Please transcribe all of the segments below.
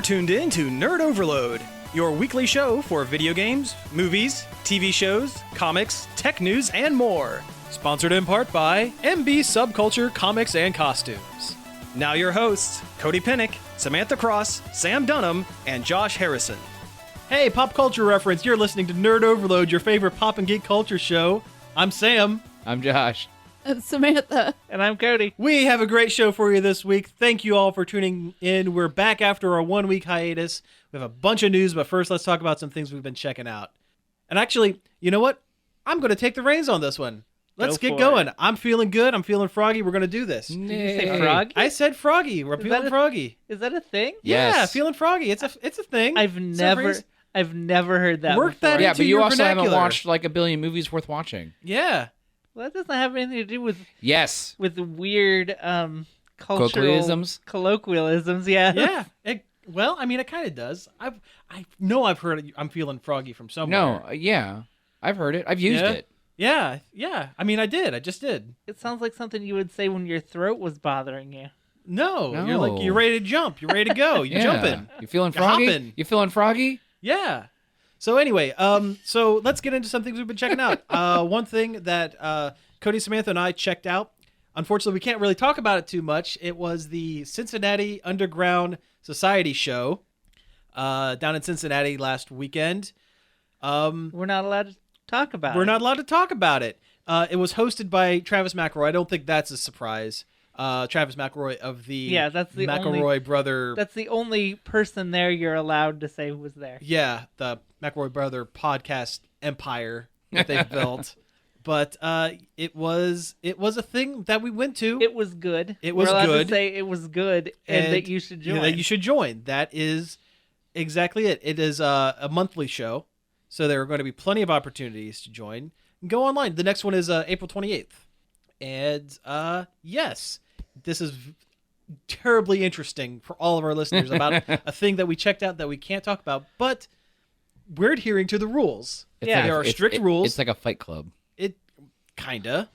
You're tuned in to Nerd Overload, your weekly show for video games, movies, TV shows, comics, tech news, and more. Sponsored in part by MB Subculture Comics and Costumes. Now your hosts, Cody Pinnick, Samantha Cross, Sam Dunham, and Josh Harrison. Hey, pop culture reference, you're listening to Nerd Overload, your favorite pop and geek culture show. I'm Sam. I'm Josh. I'm Samantha. And I'm Cody. We have a great show for you this week. Thank you all for tuning in. We're back after our 1 week hiatus. We have a bunch of news, but first let's talk about some things we've been checking out. And actually, you know what? I'm going to take the reins on this one. Let's get going. I'm feeling good. I'm feeling froggy. We're going to do this. Did you say froggy? I said froggy. We're feeling froggy. Is that a thing? Yes. Yeah, feeling froggy. It's a thing. I've never heard that Work before. that Yeah, into but you your also vernacular. haven't watched like a billion movies worth watching. Yeah. Well, that doesn't have anything to do with Yes. weird cultural colloquialisms. Yeah. Yeah. It kind of does. I know I've heard it. I'm feeling froggy from somewhere. No, yeah. I've heard it. I've used it. Yeah. I mean, I did. I just did. It sounds like something you would say when your throat was bothering you. No. No. You're ready to jump. You're ready to go. You're jumping. You feeling You're froggy? hopping. You feeling froggy? Yeah. So anyway, so let's get into some things we've been checking out. One thing that Cody, Samantha, and I checked out. Unfortunately, we can't really talk about it too much. It was the Cincinnati Underground Society Show down in Cincinnati last weekend. We're not allowed to talk about it. We're not allowed to talk about it. It was hosted by Travis McElroy. I don't think that's a surprise. Travis McElroy of the that's the McElroy brother. That's the only person there you're allowed to say was there. Yeah, the McElroy brother podcast empire that they've built. But it was a thing that we went to. It was good. It was We're allowed good. to say it was good and that you should join. That you should join. That is exactly it. It is a monthly show, so there are going to be plenty of opportunities to join. Go online. The next one is April 28th. And yes, this is terribly interesting for all of our listeners about a thing that we checked out that we can't talk about, but we're adhering to the rules. There are strict rules. It's like a fight club. It kinda.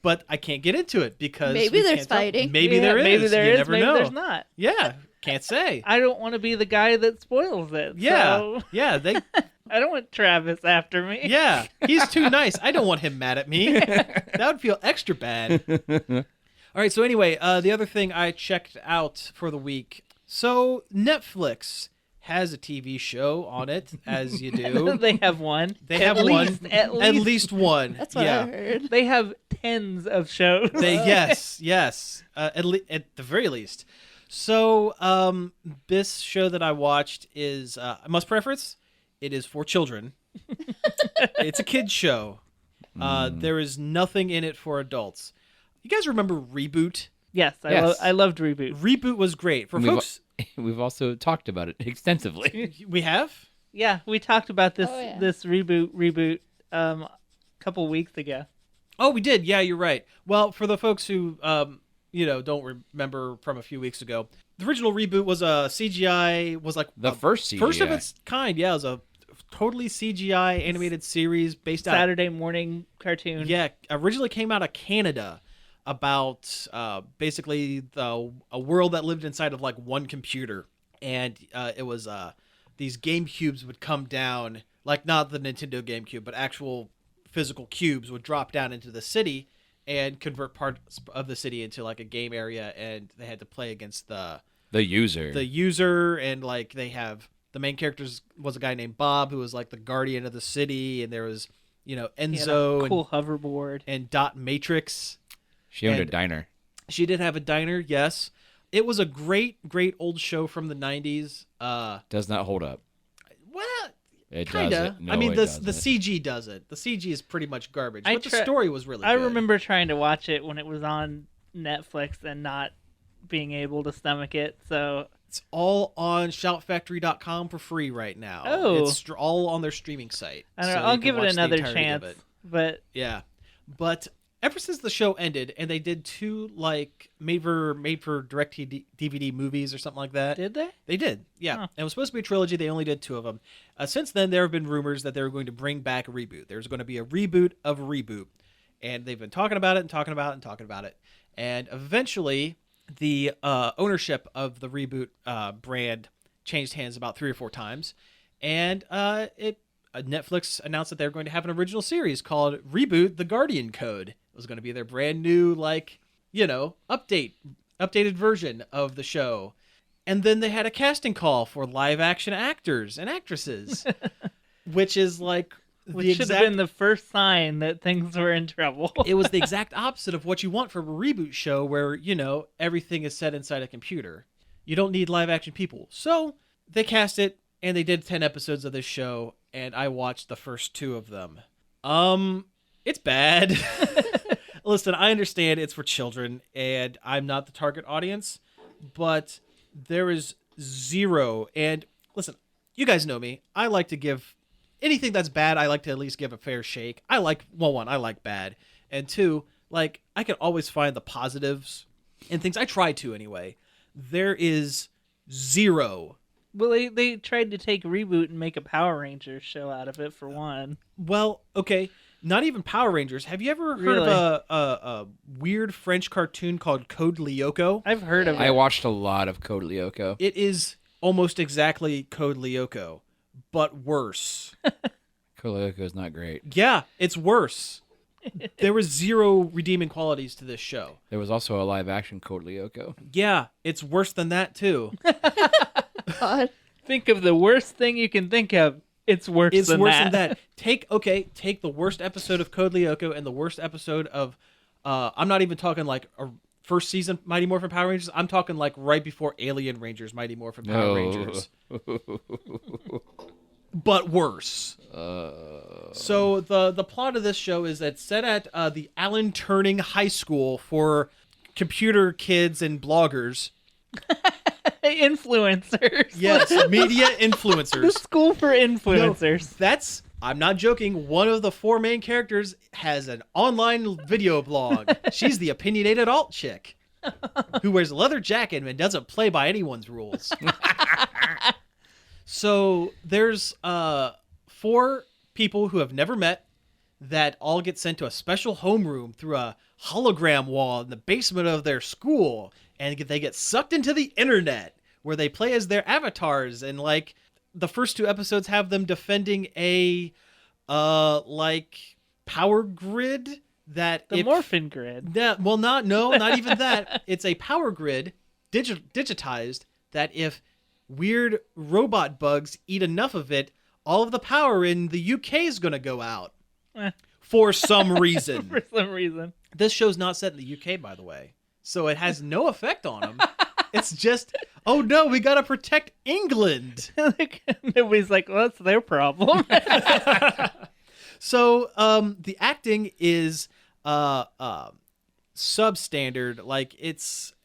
But I can't get into it because Maybe there's fighting. Maybe there is. Maybe there you is. never Maybe know. there's not. Yeah, can't say. I don't want to be the guy that spoils it. Yeah, So yeah. I don't want Travis after me. Yeah, he's too nice. I don't want him mad at me. That would feel extra bad. All right, so anyway, the other thing I checked out for the week. So Netflix has a TV show on it, as you do. They have one. They have one. At least one. That's what I heard. They have tens of shows. Yes. At the very least. So this show that I watched is, I must preface, it is for children. It's a kid's show. There is nothing in it for adults. You guys remember Reboot? Yes, Yes. I loved Reboot. Reboot was great. For folks... We've also talked about it extensively. We have? Yeah, we talked about this Oh, yeah. this reboot a couple weeks ago. Oh, we did. Yeah, you're right. Well, for the folks who don't remember from a few weeks ago, the original Reboot was a CGI, was like The first CGI. first of its kind. Yeah, it was a totally CGI animated series based out. Saturday morning cartoon. Yeah, originally came out of Canada about basically a world that lived inside of like one computer, and it was these game cubes would come down, like not the Nintendo GameCube, but actual physical cubes would drop down into the city and convert parts of the city into like a game area, and they had to play against the user, and like they have the main characters was a guy named Bob who was like the guardian of the city, and there was Enzo cool hoverboard and Dot Matrix. She owned a And- diner. She did have a diner, yes. It was a great old show from the 90s. Does not hold up. Well, It kinda. doesn't. No, I mean, it the doesn't. CG doesn't. The CG is pretty much garbage, I but the story was really I good. remember trying to watch it when it was on Netflix and not being able to stomach it. So It's all on shoutfactory.com for free right now. Oh. It's all on their streaming site. I don't so know. I'll you can give it watch the another entirety of chance. it. But Yeah. But ever since the show ended, and they did two like made for direct DVD movies or something like that. did they? They did, yeah. Huh. It was supposed to be a trilogy. They only did two of them. Since then, there have been rumors that they were going to bring back a reboot. There's going to be a reboot of Reboot. And they've been talking about it and talking about it and talking about it. And eventually, the ownership of the Reboot brand changed hands about 3 or 4 times, and Netflix announced that they were going to have an original series called Reboot: The Guardian Code. It was going to be their brand new, updated version of the show. And then they had a casting call for live action actors and actresses, which is like Which should have been the first sign that things were in trouble. It was the exact opposite of what you want from a reboot show where, everything is set inside a computer. You don't need live action people. So they cast it, and they did 10 episodes of this show, and I watched the first 2 of them. It's bad. Listen, I understand it's for children, and I'm not the target audience, but there is zero. And listen, you guys know me. I like to give anything that's bad. I like to at least give a fair shake. I like bad, and 2, I can always find the positives in things. I try to anyway. There is zero. Well, they tried to take Reboot and make a Power Rangers show out of it, for one. Well, okay. Not even Power Rangers. Have you ever heard of a weird French cartoon called Code Lyoko? I've heard of it. I watched a lot of Code Lyoko. It is almost exactly Code Lyoko, but worse. Code Lyoko is not great. Yeah, it's worse. There was zero redeeming qualities to this show. There was also a live-action Code Lyoko. Yeah, it's worse than that, too. God. Think of the worst thing you can think of. It's worse than that. Take the worst episode of Code Lyoko and the worst episode of, I'm not even talking like a first season Mighty Morphin Power Rangers. I'm talking like right before Alien Rangers Mighty Morphin Power Rangers. But worse. So the plot of this show is that it's set at the Alan Turing High School for computer kids and bloggers. Influencers. Yes, media The influencers. school for influencers. No, I'm not joking. One of the 4 main characters has an online video blog. She's the opinionated alt chick who wears a leather jacket and doesn't play by anyone's rules. So there's 4 people who have never met that all get sent to a special homeroom through a hologram wall in the basement of their school, and they get sucked into the internet where they play as their avatars, and the first 2 episodes have them defending a power grid that The Morphin Grid. not even that. It's a power grid digitized that if weird robot bugs eat enough of it, all of the power in the UK is going to go out. For some reason. For some reason. This show's not set in the UK, by the way. So it has no effect on them. It's just, oh no, we got to protect England. Nobody's like, well, that's their problem. So the acting is substandard.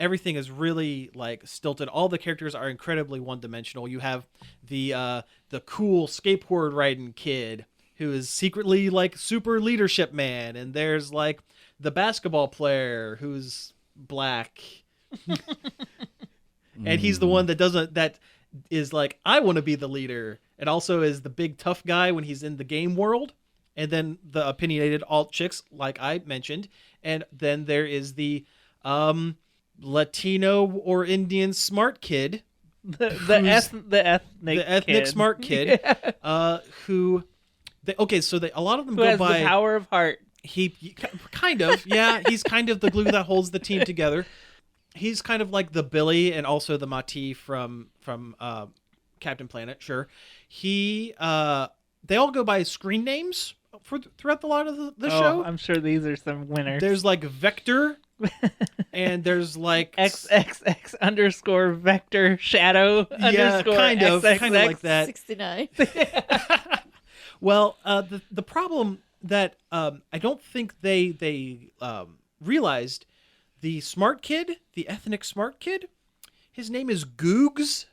Everything is really stilted. All the characters are incredibly one-dimensional. You have the cool skateboard riding kid who is secretly super leadership man, and there's the basketball player who's black. And he's the one that is I want to be the leader, and also is the big tough guy when he's in the game world. And then the opinionated alt chicks, like I mentioned, and then there is the Latino or Indian smart kid, the ethnic kid. smart kid, yeah. A lot of them who go has by the power of heart. He kind of, yeah, he's kind of the glue that holds the team together. He's kind of like the Billy and also the Mati from Captain Planet. Sure, they all go by screen names throughout the lot of the show. I'm sure these are some winners. There's Vector, and there's XXX underscore Vector Shadow underscore kind of XXX. like that. 69. Well, the problem that I don't think they realized, the smart kid, the ethnic smart kid, his name is Googs,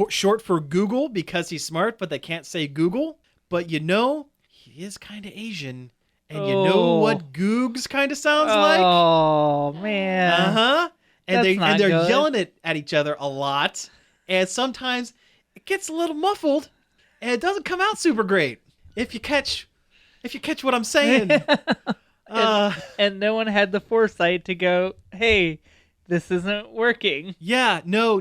short for Google, because he's smart, but they can't say Google. But he is kind of Asian, and you know what Googs kind of sounds like? Oh man. And That's they're good. yelling it at each other a lot, and sometimes it gets a little muffled, and it doesn't come out super great. If you catch what I'm saying. And no one had the foresight to go, hey, this isn't working. Yeah, no.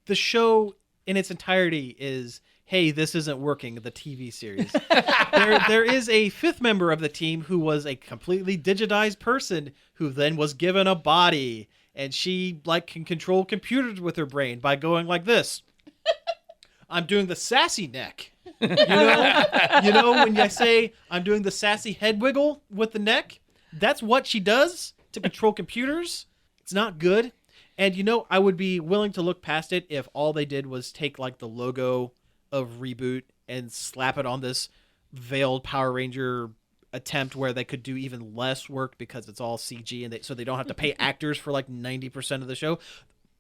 The show in its entirety is, hey, this isn't working, the TV series. there is a fifth member of the team who was a completely digitized person who then was given a body, and she like can control computers with her brain by going like this. I'm doing the sassy neck. You know when I say I'm doing the sassy head wiggle with the neck? That's what she does to control computers. It's not good. And I would be willing to look past it if all they did was take like the logo of Reboot and slap it on this veiled Power Ranger attempt where they could do even less work because it's all CG, and so they don't have to pay actors for like 90% of the show.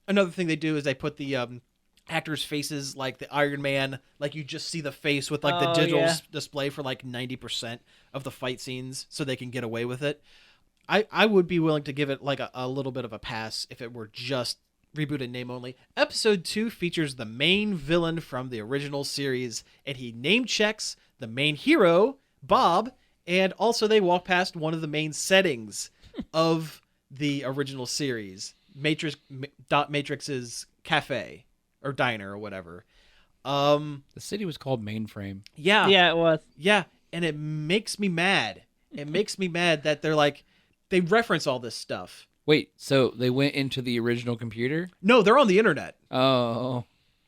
Another thing they do is they put the actors' faces like the Iron Man, like you just see the face with like the digital display for like 90% of the fight scenes, so they can get away with it. I would be willing to give it like a little bit of a pass if it were just Reboot in name only. Episode 2 features the main villain from the original series, and he name checks the main hero, Bob, and also they walk past one of the main settings of the original series, Matrix's cafe or diner or whatever. The city was called Mainframe. Yeah. Yeah, it was. Yeah, and it makes me mad. It makes me mad that they're like, they reference all this stuff. Wait, so they went into the original computer? No, they're on the internet. Oh.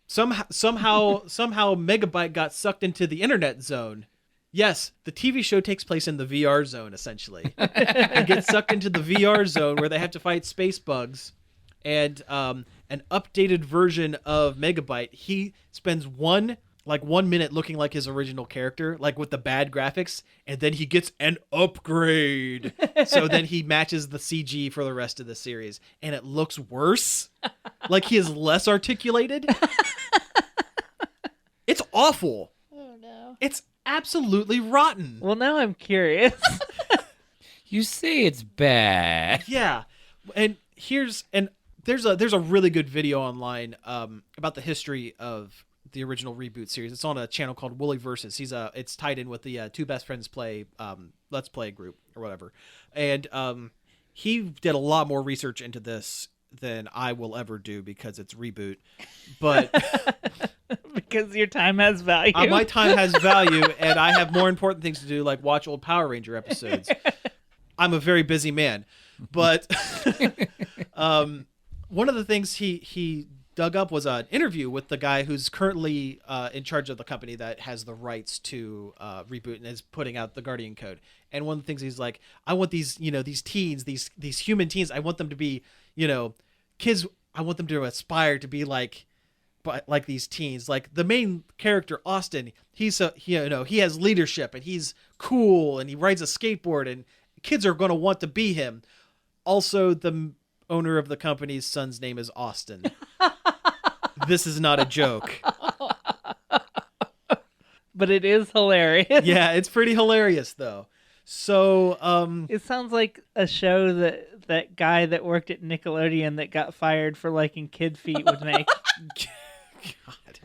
Somehow Megabyte got sucked into the internet zone. Yes, the TV show takes place in the VR zone, essentially. They get sucked into the VR zone where they have to fight space bugs. And an updated version of Megabyte, he spends 1 minute looking like his original character, like with the bad graphics, and then he gets an upgrade. So then he matches the CG for the rest of the series, and it looks worse. Like he is less articulated. It's awful. Oh no. It's absolutely rotten. Well, now I'm curious. You say it's bad. Yeah. And there's a really good video online about the history of the original Reboot series. It's on a channel called Wooly Versus. It's tied in with the Two Best Friends Play Let's Play group or whatever. And he did a lot more research into this than I will ever do because it's Reboot. But Because your time has value. my time has value, and I have more important things to do, like watch old Power Ranger episodes. I'm a very busy man. But one of the things he dug up was an interview with the guy who's currently in charge of the company that has the rights to Reboot and is putting out the Guardian Code. And one of the things he's like, I want these teens, these human teens, I want them to be, kids. I want them to aspire to be like these teens. Like the main character, Austin, he has leadership and he's cool and he rides a skateboard and kids are going to want to be him. Also, the owner of the company's son's name is Austin. This is not a joke. But it is hilarious. Yeah, it's pretty hilarious though. So, It sounds like a show that guy that worked at Nickelodeon that got fired for liking kid feet would make. God.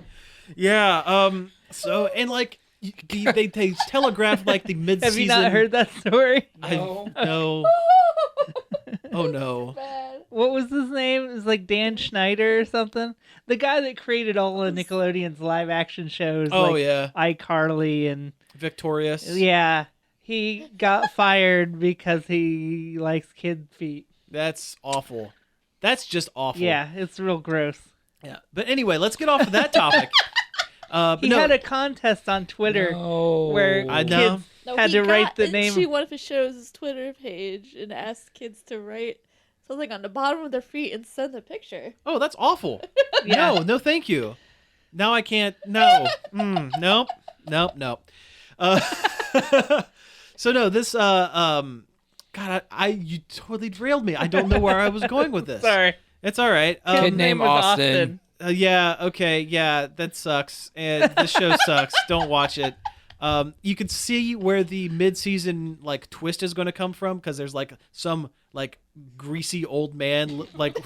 Yeah, so and like they telegraph like the mid-season. Have you not heard that story? No. Oh no. Bad. What was his name? It was like Dan Schneider or something. The guy that created all of Nickelodeon's live action shows. Oh like yeah. iCarly and Victorious. yeah. He got fired because he likes kid feet. That's awful. That's just awful. Yeah, it's real gross. Yeah. But anyway, let's get off of that topic. But He had a contest on Twitter No. where I know. kids No, had he to write got the name. into one of his show's Twitter page and asked kids to write something on the bottom of their feet and send a picture. Oh, that's awful. Yeah. No, thank you. Now I can't. No. Nope. So no, this God, you totally derailed me. I don't know where I was going with this. Sorry. It's all right. Kid named was Austin. Yeah, okay, yeah, that sucks. And this show sucks. Don't watch it. You can see where the mid-season like twist is going to come from because there's like some like greasy old man like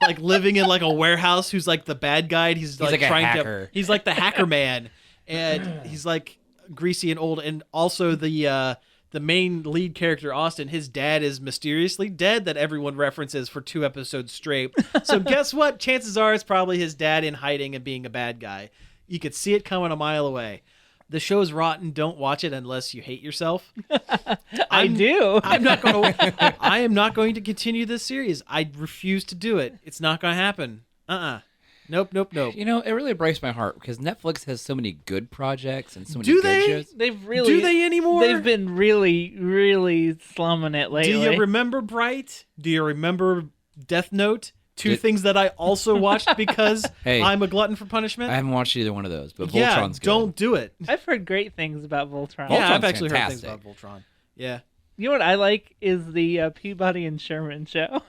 like living in like a warehouse who's like the bad guy. And he's like like a trying hacker. to. He's like the hacker man, and he's like greasy and old, and also the the main lead character, Austin, his dad is mysteriously dead that everyone references for 2 episodes straight. So guess what? Chances are it's probably his dad in hiding and being a bad guy. You could see it coming a mile away. The show's rotten. Don't watch it unless you hate yourself. I do. I am not going to continue this series. I refuse to do it. It's not going to happen. Nope. You know, it really breaks my heart because Netflix has so many good projects and so many Do good they? shows. Do they anymore? They've been really, really slumming it lately. Do you remember Bright? Do you remember Death Note? Two things that I also watched because I'm a glutton for punishment. I haven't watched either one of those, but yeah, Voltron's good. don't do it. I've heard great things about Voltron. Yeah, I've Voltron's actually heard things fantastic. about Voltron. Yeah. You know what I like is the Peabody and Sherman show.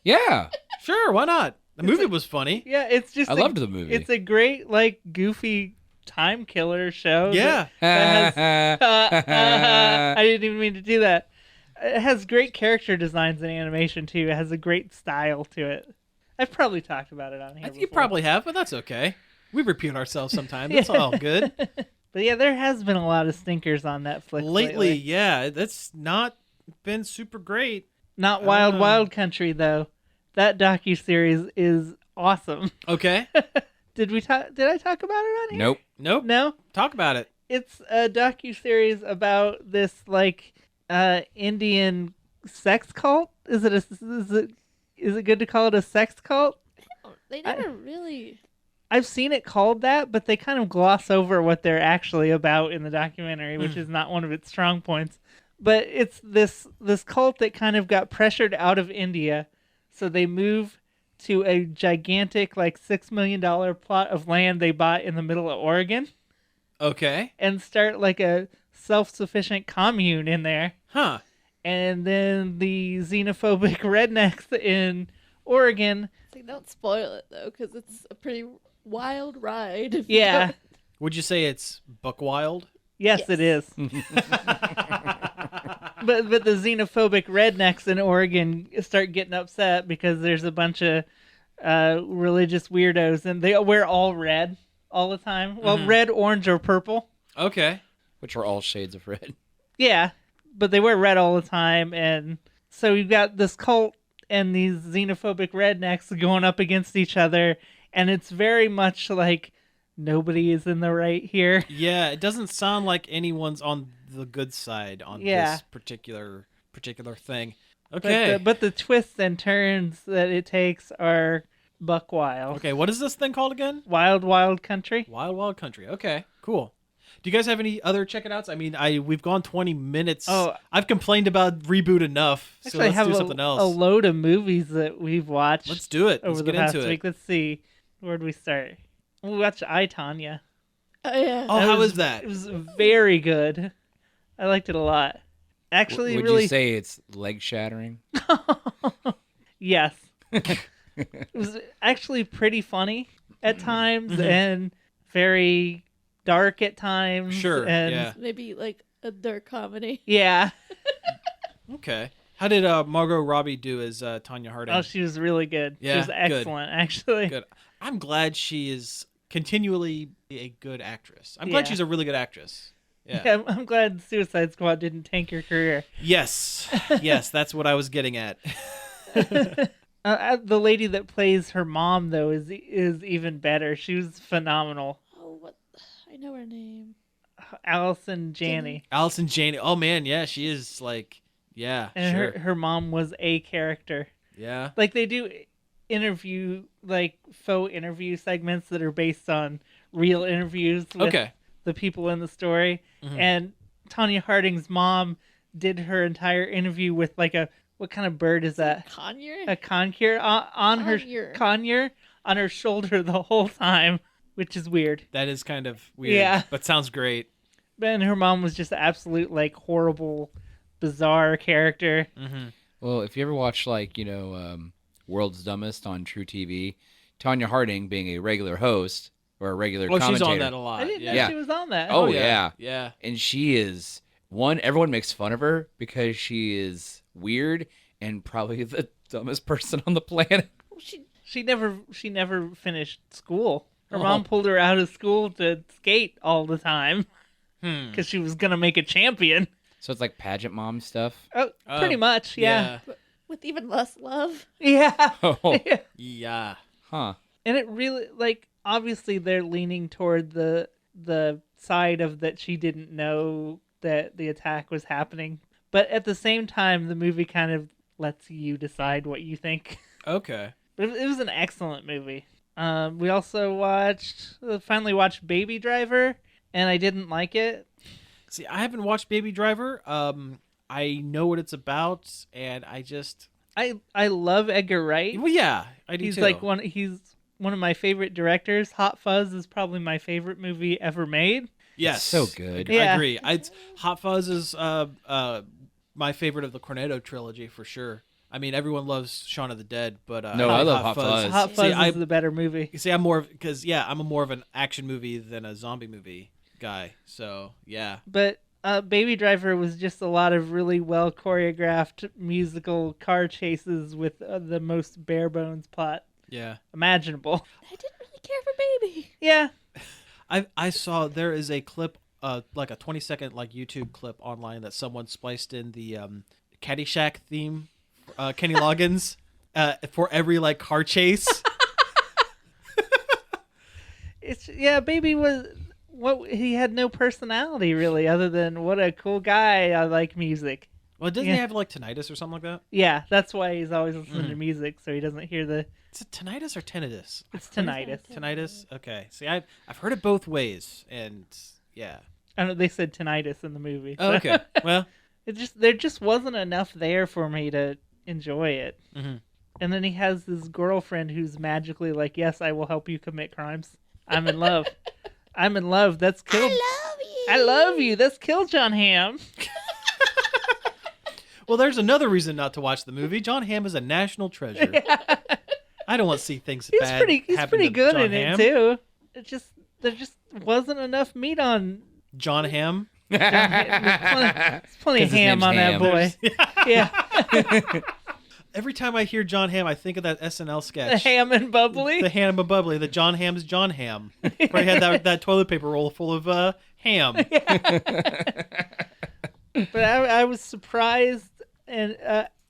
Yeah. Sure, why not? The movie was funny. Yeah, it's just I loved the movie. It's a great, like, goofy time killer show. Yeah. that has, I didn't even mean to do that. It has great character designs and animation, too. It has a great style to it. I've probably talked about it on here You before. probably have, but that's okay. We repeat ourselves sometimes. That's all good. But yeah, there has been a lot of stinkers on Netflix Lately, yeah, that's not been super great. Not Wild Country, though. That docuseries is awesome. Okay. Did I talk about it on here? Nope. No? Talk about it. It's a docuseries about this, like, Indian sex cult. Is it good to call it a sex cult? They never really. I've seen it called that, but they kind of gloss over what they're actually about in the documentary, which is not one of its strong points. But it's this cult that kind of got pressured out of India, so they move to a gigantic, like, $6 million plot of land they bought in the middle of Oregon. Okay. And start, like, a self-sufficient commune in there. Huh. And then the xenophobic rednecks in Oregon. Like, don't spoil it, though, because it's a pretty wild ride. if you Yeah. don't- Would you say it's buck wild? Yes, it is. But the xenophobic rednecks in Oregon start getting upset because there's a bunch of religious weirdos, and they wear all red all the time. Well, red, orange, or purple. Okay. Which are all shades of red. Yeah, but they wear red all the time, and so you've got this cult and these xenophobic rednecks going up against each other, and it's very much like nobody is in the right here. Yeah, it doesn't sound like anyone's on the good side on this particular thing. Okay. But the twists and turns that it takes are buck wild. Okay, what is this thing called again? Wild Country. Wild Country. Okay, cool. Do you guys have any other check it outs? I mean, we've gone 20 minutes. Oh, I've complained about Reboot enough, so Actually, I let's have do something else. a load of movies that we've watched. Let's do it. over Let's the get past into week. it. Let's see. Where'd we start? We watched I, Tonya. Oh, yeah. Oh, how was that? It was very good. I liked it a lot. Actually, Would really. you say it's leg shattering? Yes. It was actually pretty funny at times Mm-hmm. and very dark at times. Sure, And yeah. Maybe like a dark comedy. Yeah. Okay. How did Margot Robbie do as Tonya Harding? Oh, she was really good. Yeah, She was good. excellent, actually. Good. I'm glad she is continually a good actress. I'm glad Yeah. she's a really good actress. Yeah. Yeah, I'm glad Suicide Squad didn't tank her career. Yes. Yes, that's what I was getting at. The lady that plays her mom, though, is even better. She was phenomenal. Oh, what? I know her name. Allison Janney. Allison Janney. Oh man, yeah, she is like, yeah, And sure. her mom was a character. Yeah. Like, they do interview, like, faux interview segments that are based on real interviews with Okay. the people in the story. Mhm. And Tonya Harding's mom did her entire interview with, like, what kind of bird is that? Conyer? A conure on her Conure. conure on her shoulder the whole time, which is weird. That is kind of weird. Yeah. But sounds great. And her mom was just an absolute, like, horrible, bizarre character. Mm-hmm. Well, if you ever watch, like, World's Dumbest on True TV, Tonya Harding being a regular host or a regular Oh, commentator. she's on that a lot. I didn't know Yeah. she was on that. Oh, yeah. Yeah. And she is, everyone makes fun of her because she is weird and probably the dumbest person on the planet. Oh, She never finished school. Her Oh. mom pulled her out of school to skate all the time Hmm. because she was gonna make a champion. So it's like pageant mom stuff. Oh, pretty much, yeah. With even less love. Yeah. Oh, Yeah. huh. And it really, like, obviously they're leaning toward the side of that she didn't know that the attack was happening. But at the same time, the movie kind of lets you decide what you think. Okay. But it was an excellent movie. We also finally watched Baby Driver, and I didn't like it. See, I haven't watched Baby Driver. I know what it's about, and I love Edgar Wright. Well, yeah, I do He's too. He's one of my favorite directors. Hot Fuzz is probably my favorite movie ever made. Yes, So good. I Yeah. agree. Hot Fuzz is my favorite of the Cornetto trilogy for sure. I mean, everyone loves Shaun of the Dead, but No, I love Hot Fuzz. Hot Fuzz See, is the better movie. See, I'm more of an action movie than a zombie movie guy. So yeah, But Baby Driver was just a lot of really well choreographed musical car chases with the most bare bones plot yeah. imaginable. I didn't really care for Baby. Yeah. I saw there is a clip, like a 20-second like YouTube clip online that someone spliced in the Caddyshack theme, Kenny Loggins, for every like car chase. Baby was he had no personality really, other than what a cool guy. I like music. Well, doesn't Yeah. he have like tinnitus or something like that? Yeah, that's why he's always listening to music, so he doesn't hear the. Is it tinnitus or tinnitus? It's tinnitus. Tinnitus. Okay. See, I've heard it both ways, and yeah. I know they said tinnitus in the movie. Oh, okay. Well, There just wasn't enough there for me to enjoy it. Mhm. And then he has this girlfriend who's magically like, "Yes, I will help you commit crimes. I'm in love. I'm in love. That's kill. I love you. That's kill John Hamm." well, there's another reason not to watch the movie. John Hamm is a national treasure. I don't want to see things He's bad pretty happen pretty to good John in Hamm. it too. There just wasn't enough meat on. John Hamm. There's plenty 'Cause his of ham name's on Ham. that boy. Yeah, Every time I hear John Hamm, I think of that SNL the sketch. ham and bubbly. The Ham and Bubbly. The John Hamm's John Hamm. Where he had that toilet paper roll full of ham. But I was surprised and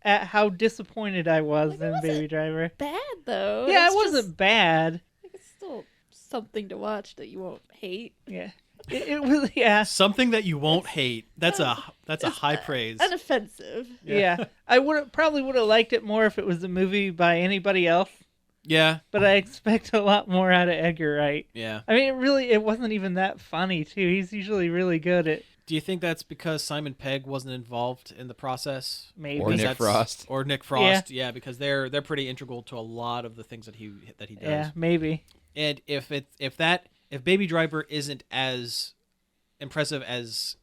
at how disappointed I was in wasn't Baby Driver. Bad though. Yeah, It's it wasn't just- bad. It's still something to watch that you won't hate. Yeah, it was. Yeah, Something that you won't hate. That's a high praise. Unoffensive. yeah. I probably would have liked it more if it was a movie by anybody else. Yeah. But I expect a lot more out of Edgar Wright. Yeah. I mean, it wasn't even that funny too. He's usually really good at Do you think that's because Simon Pegg wasn't involved in the process? maybe. Or Because Nick that's- Frost. Or Nick Frost. Yeah, because they're pretty integral to a lot of the things that he does. Yeah, maybe. And if Baby Driver isn't as impressive as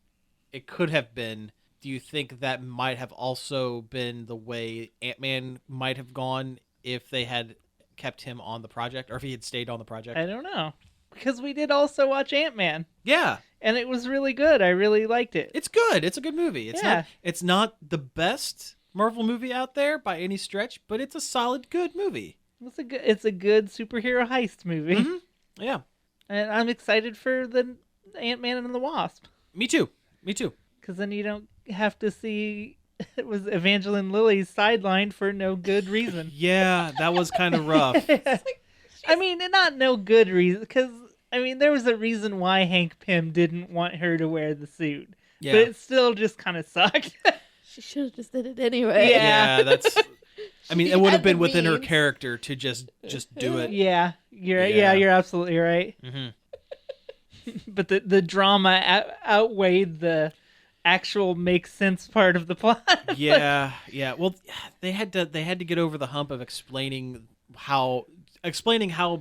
it could have been, do you think that might have also been the way Ant-Man might have gone if they had kept him on the project, or if he had stayed on the project? I don't know, because we did also watch Ant-Man, Yeah, and it was really good. I really liked it. it's good. It's a good movie. Yeah. It's not the best Marvel movie out there by any stretch, but it's a solid, good movie. It's a good superhero heist movie, Mhm. Yeah, and I'm excited for the Ant-Man and the Wasp, me too. because then you don't have to see it was Evangeline Lilly's sidelined for no good reason. Yeah, that was kind of rough. I mean, not no good reason, because I mean there was a reason why Hank Pym didn't want her to wear the suit, Yeah. but it still just kind of sucked. She should have just did it anyway. Yeah. Yeah, that's. I mean, She it would have had the been within her means. character to just do it. Yeah, you're Yeah. you're absolutely right. hmm But the drama outweighed the actual make sense part of the plot. Yeah, yeah. Well, they had to get over the hump of explaining how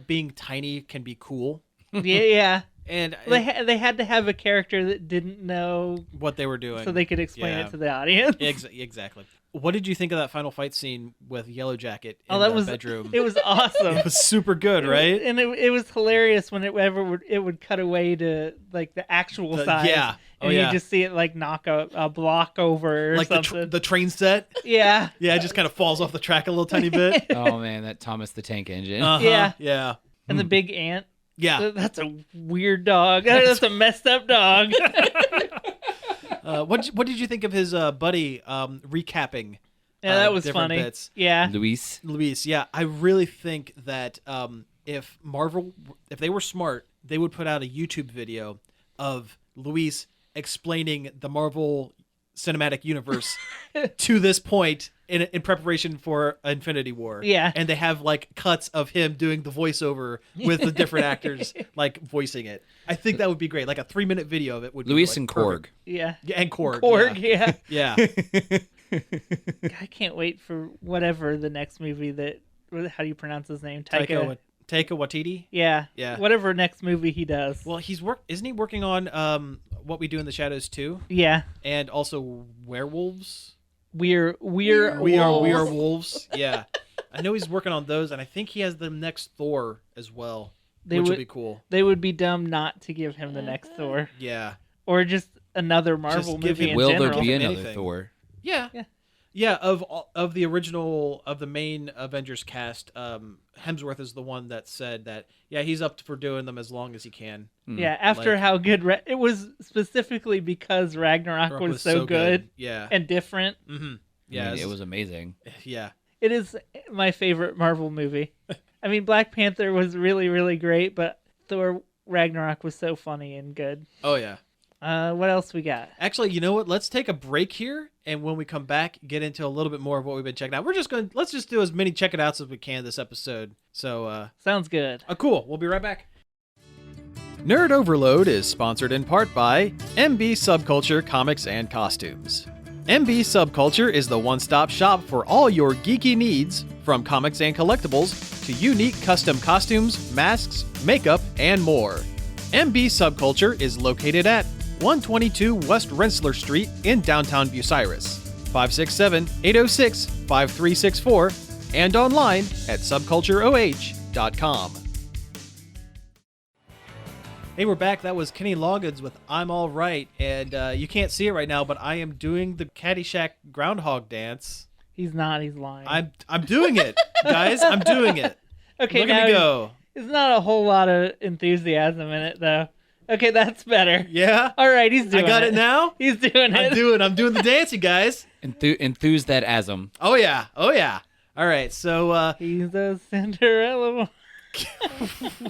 being tiny can be cool, yeah. and They had to have a character that didn't know, what they were doing, so they could explain Yeah. it to the audience. Exactly. What did you think of that final fight scene with Yellow Jacket in That the was bedroom? It was awesome. It was super good, right? And it was hilarious when it would cut away to like the actual size. Yeah. Oh, And yeah. you just see it like knock a block over or Like something. the train set. Yeah. Yeah, it just kind of falls off the track a little tiny bit. Oh man, that Thomas the Tank Engine. Uh-huh. Yeah. Yeah. And the big ant. Yeah. That's a weird dog. That's a messed up dog. What did you think of his buddy recapping? Yeah, that was different funny. Bits? Yeah. Luis, yeah, I really think that if Marvel, if they were smart, they would put out a YouTube video of Luis explaining the Marvel Cinematic Universe to this point in preparation for Infinity War. Yeah. And they have like cuts of him doing the voiceover with the different actors like voicing it. I think that would be great. Like a 3-minute video of it would Luis be and like, Korg. perfect. Yeah. Yeah, and Korg. Korg, yeah. Yeah. I can't wait for whatever the next movie that. How do you pronounce his name? Taika Waititi. Yeah. Yeah. Whatever next movie he does. Well, isn't he working on What We Do in the Shadows too? Yeah. And also Werewolves. We are Wolves. Yeah. I know he's working on those, and I think he has the next Thor as well, which would be cool. They would be dumb not to give him the next Thor. Yeah. Or just another Marvel give movie him- in Will general. there be another Anything. Thor? Yeah. Yeah. Yeah, of the original of the main Avengers cast, Hemsworth is the one that said that he's up for doing them as long as he can. Yeah, after Like- how good it was specifically because Ragnarok was so good Yeah. and different. Mm-hmm. I Yeah. mean, it was amazing. Yeah. It is my favorite Marvel movie. I mean, Black Panther was really, really great, but Thor Ragnarok was so funny and good. Oh yeah. What else we got? Actually, you know what? Let's take a break here, and when we come back, get into a little bit more of what we've been checking out. Let's just do as many check it outs as we can this episode. So, Sounds good. cool. We'll be right back. Nerd Overload is sponsored in part by MB Subculture Comics and Costumes. MB Subculture is the one-stop shop for all your geeky needs, from comics and collectibles to unique custom costumes, masks, makeup, and more. MB Subculture is located at 122 West Rensselaer Street in downtown Bucyrus, 567-806-5364, and online at subcultureoh.com. Hey, we're back. That was Kenny Loggins with I'm All Right, and you can't see it right now, but I am doing the Caddyshack groundhog dance. He's not. He's lying. I'm doing it, guys. I'm doing it. Okay, Look now at me go. There's not a whole lot of enthusiasm in it, though. Okay, that's better. Yeah? All right, he's doing it. I got it now? He's doing it. I'm doing the dance, you guys. Enthuse that asm. Oh yeah. All right, so He's a Cinderella.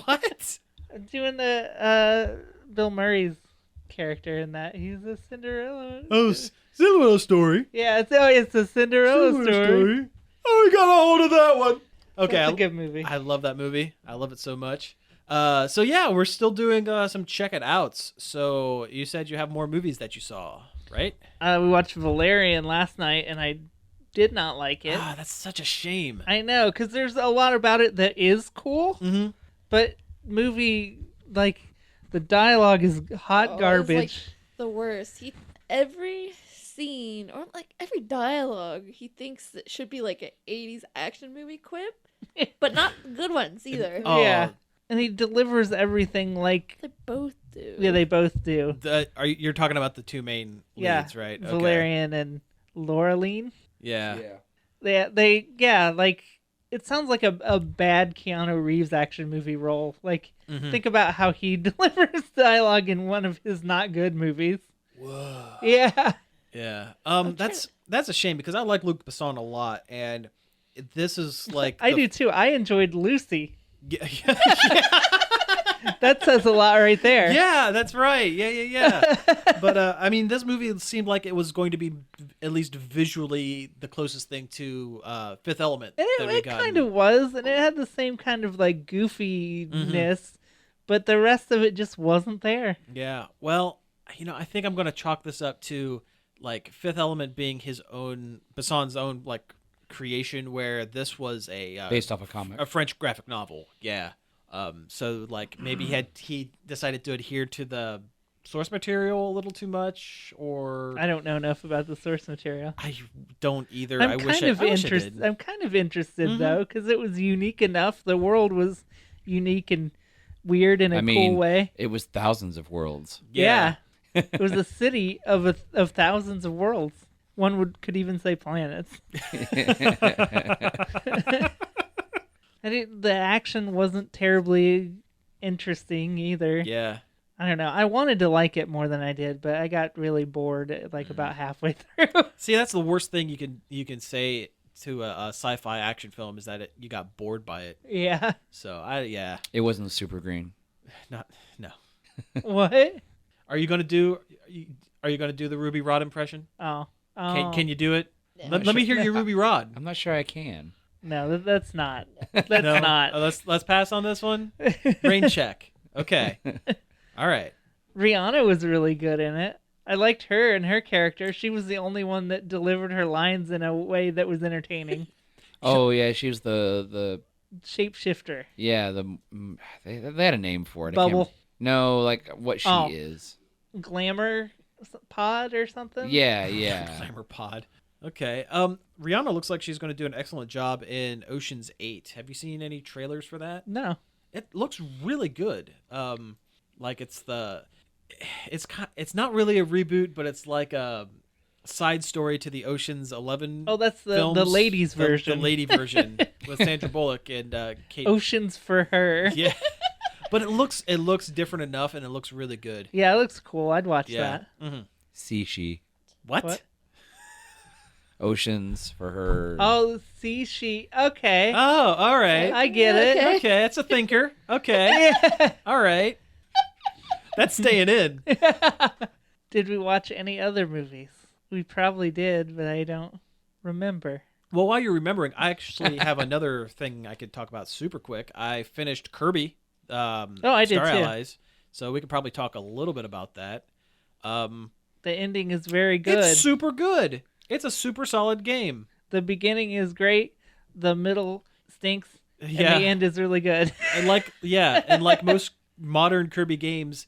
what? I'm doing the Bill Murray's character in that. He's a Cinderella. Oh, Cinderella story. Yeah, it's a Cinderella story. Oh, we got a hold of that one. Okay, That's a good movie. I love that movie. I love it so much. So yeah, we're still doing some check it outs. So you said you have more movies that you saw, right? We watched Valerian last night, and I did not like it. Ah, that's such a shame. I know, because there's a lot about it that is cool, Mm-hmm. but movie, like, the dialogue is hot Oh, garbage. it's like the worst. Every scene or like every dialogue he thinks that should be like an 80s action movie quip, but not good ones either. Oh, Yeah. And he delivers everything like... They both do. Yeah, they both do. You're talking about the two main leads, right? Okay. Valerian and Laureline. Yeah. Like, it sounds like a bad Keanu Reeves action movie role. Like, Mhm. think about how he delivers dialogue in one of his not good movies. Whoa. Yeah. Yeah. That's a shame because I like Luc Besson a lot, and this is like I do too. I enjoyed Lucy. Yeah. That says a lot right there. Yeah, that's right. Yeah. But I mean, this movie seemed like it was going to be at least visually the closest thing to Fifth Element. And that we it got. kind of was, and it had the same kind of like goofiness, but the rest of it just wasn't there. Yeah. Well, I think I'm going to chalk this up to like Fifth Element being Besson's own like creation, where this was Based off a comic. a French graphic novel. Yeah. So like maybe he decided to adhere to the source material a little too much, or I don't know enough about the source material. I don't either. I'm I kind wish of I interested. did. I'm kind of interested Mhm. though, because it was unique enough. The world was unique and weird in a cool way. It was thousands of worlds. Yeah, it was a city of thousands of worlds. One could even say planets. The action wasn't terribly interesting either. Yeah. I don't know. I wanted to like it more than I did, but I got really bored like about halfway through. See, that's the worst thing you can say to a sci-fi action film is that you got bored by it. Yeah. So It wasn't super green. no. What? Are you gonna do the Ruby Rod impression? Oh. Can you do it? No. Let me hear your Ruby Rod. I'm not sure I can. No, that's not. That's No? not. Let's pass on this one. Brain check. Okay. All right. Rihanna was really good in it. I liked her and her character. She was the only one that delivered her lines in a way that was entertaining. Oh yeah, she was the Shapeshifter. they had a name for it. I can't Bubble. No, like what she Oh. is. Glamour pod or something? Yeah, yeah. Glamour pod. Okay. Rihanna looks like she's going to do an excellent job in Ocean's 8. Have you seen any trailers for that? No. It looks really good. Like it's not really a reboot, but it's like a side story to the Ocean's 11. Oh, that's the films. ladies version. The lady version with Sandra Bullock and Kate. Oceans for her. Yeah. But it looks different enough, and it looks really good. Yeah, it looks cool. I'd watch Yeah. that. Mm-hmm. See she. What? Oceans for her. Oh, see, she. Okay. Oh, all right. I get it. Okay. Okay, that's a thinker. Okay. All right. That's staying in. Did we watch any other movies? We probably did, but I don't remember. Well, while you're remembering, I actually have another thing I could talk about super quick. I finished Kirby. I did Star too. Allies, so we could probably talk a little bit about that. The ending is very good. It's super good. It's a super solid game. The beginning is great. The middle stinks. Yeah. And the end is really good. And like most modern Kirby games,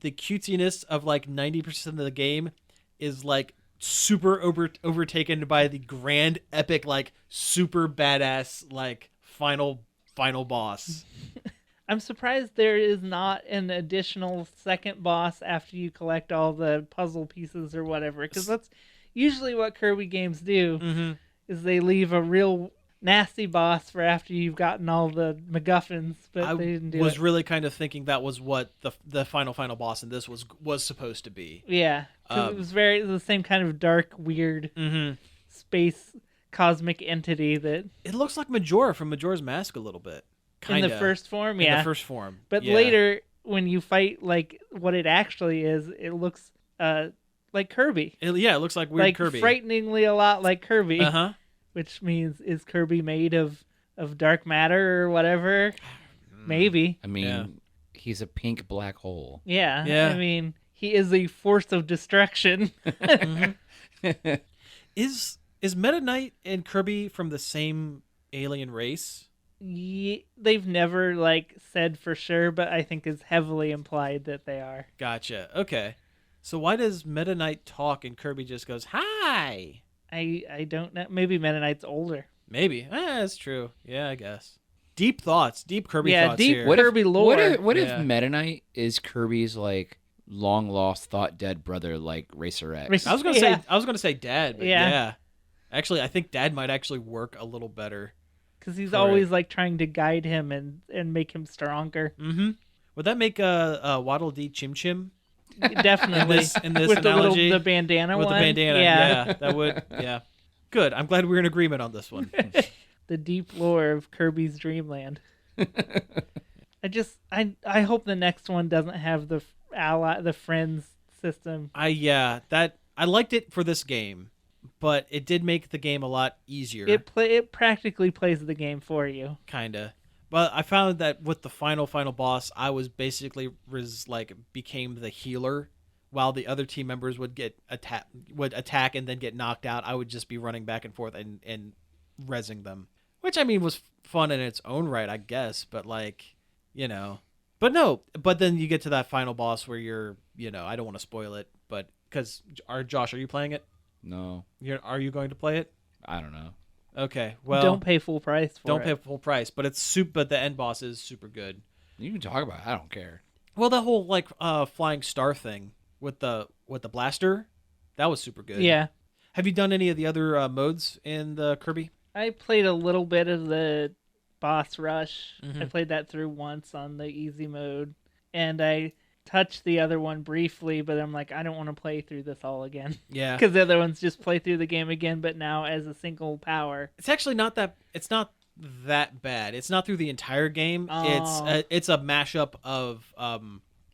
the cutesiness of like 90% of the game is like super overtaken by the grand epic like super badass like final boss. I'm surprised there is not an additional second boss after you collect all the puzzle pieces or whatever, because that's usually what Kirby games do. Mm-hmm. Is they leave a real nasty boss for after you've gotten all the MacGuffins, but they didn't do was it. really kind of thinking that was what the final boss in this was supposed to be. Yeah, 'cause it was the same kind of dark, weird space cosmic entity that It looks like Majora from Majora's Mask a little bit. in the first form, In yeah. the first form. But yeah. later, when you fight like what it actually is, it looks like Kirby. It looks like weird Like Kirby. frighteningly a lot like Kirby. Uh-huh. Which means, is Kirby made of dark matter or whatever? Maybe. I mean, Yeah. he's a pink black hole. Yeah. Yeah. I mean, he is a force of destruction. Is Meta Knight and Kirby from the same alien race? They've never like said for sure, but I think it's heavily implied that they are. Gotcha. Okay. So why does Meta Knight talk and Kirby just goes, "Hi"? I don't know. Maybe Meta Knight's older. Maybe. That's true. Yeah, I guess. Deep thoughts. Deep Kirby Yeah, thoughts deep here. What Kirby if, lore. What Yeah. if Meta Knight is Kirby's like long lost, thought dead brother, like Racer X? Racer- I was gonna say Dad, but Yeah. yeah. Actually, I think Dad might actually work a little better. Because he's For always it. like trying to guide him and make him stronger. Mm-hmm. Would that make a Waddle Dee Chim Chim Definitely. in this With analogy? the bandana with one. the bandana? Yeah. That would. Yeah. Good. I'm glad we're in agreement on this one. The deep lore of Kirby's Dreamland. I hope the next one doesn't have the friends system. I liked it for this game, but it did make the game a lot easier. It practically plays the game for you. Kinda. But I found that with the final boss, I was basically became the healer, while the other team members would attack and then get knocked out. I would just be running back and forth and rezzing them, which I mean was fun in its own right, I guess. But but then you get to that final boss where you're, I don't want to spoil it, but Josh, are you playing it? No, Are you going to play it? I don't know. Okay, well, Don't pay full price for it. don't pay full price, but but the end boss is super good. You can talk about it. I don't care. Well, the whole flying star thing with the blaster, that was super good. Yeah. Have you done any of the other modes in the Kirby? I played a little bit of the boss rush. Mhm. I played that through once on the easy mode. And I touched the other one briefly, but I'm like, I don't want to play through this all again. Yeah. Because the other ones just play through the game again, but now as a single power. It's actually not that. It's not that bad. It's not through the entire game. Oh. It's a mashup of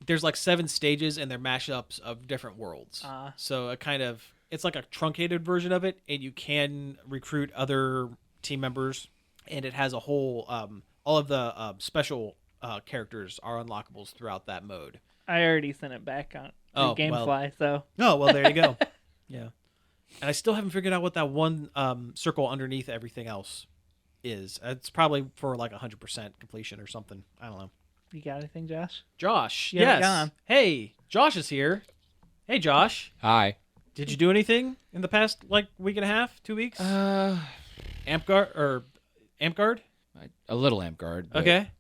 there's like 7 stages and they're mashups of different worlds. So it's like a truncated version of it, and you can recruit other team members, and it has a whole all of the special characters are unlockables throughout that mode. I already sent it back on GameFly, so. Oh, well, there you go. Yeah. And I still haven't figured out what that one circle underneath everything else is. It's probably for like 100% completion or something. I don't know. You got anything, Josh? Josh, Yeah, yes. gone. Hey, Josh is here. Hey, Josh. Hi. Did you do anything in the past like week and a half, 2 weeks? Amp Guard? A little Amp Guard. but- Okay.